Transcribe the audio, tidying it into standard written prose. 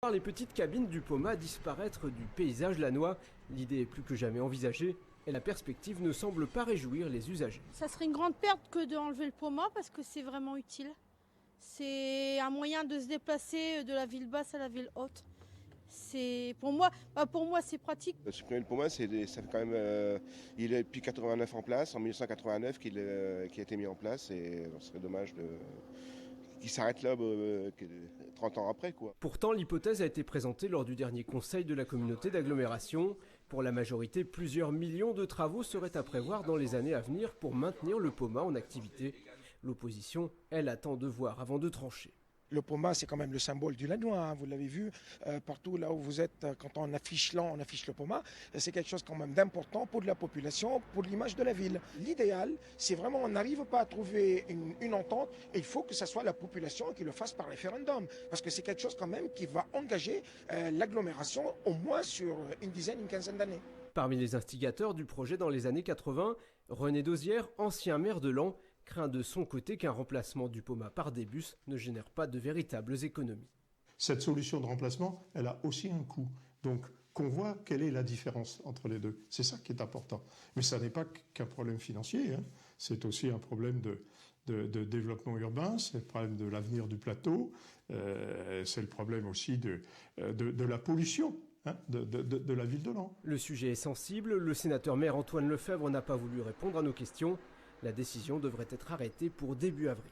Voir les petites cabines du Poma disparaître du paysage lannois, l'idée est plus que jamais envisagée et la perspective ne semble pas réjouir les usagers. Ça serait une grande perte que d'enlever le Poma parce que c'est vraiment utile. C'est un moyen de se déplacer de la ville basse à la ville haute. C'est pour moi c'est pratique. Supprimer le Poma, ça fait quand même. Il est depuis 89 en place, en 1989 qu'il a été mis en place, et ce serait dommage qu'il s'arrête là 30 ans après, quoi. Pourtant, l'hypothèse a été présentée lors du dernier conseil de la communauté d'agglomération. Pour la majorité, plusieurs millions de travaux seraient à prévoir dans les années à venir pour maintenir le Poma en activité. L'opposition, elle, attend de voir avant de trancher. Le Poma, c'est quand même le symbole du Lannois, hein, vous l'avez vu, partout là où vous êtes, quand on affiche l'an, on affiche le Poma. C'est quelque chose quand même d'important pour la population, pour l'image de la ville. L'idéal, c'est vraiment, on n'arrive pas à trouver une entente, et il faut que ce soit la population qui le fasse par référendum, parce que c'est quelque chose quand même qui va engager l'agglomération au moins sur une quinzaine d'années. Parmi les instigateurs du projet dans les années 80, René Dosière, ancien maire de Laon, craint de son côté qu'un remplacement du Poma par des bus ne génère pas de véritables économies. Cette solution de remplacement, elle a aussi un coût. Donc, qu'on voit quelle est la différence entre les deux. C'est ça qui est important. Mais ça n'est pas qu'un problème financier, hein. C'est aussi un problème de développement urbain, c'est le problème de l'avenir du plateau, c'est le problème aussi de la pollution. De la ville de Laon. Le sujet est sensible, le sénateur maire Antoine Lefebvre n'a pas voulu répondre à nos questions. La décision devrait être arrêtée pour début avril.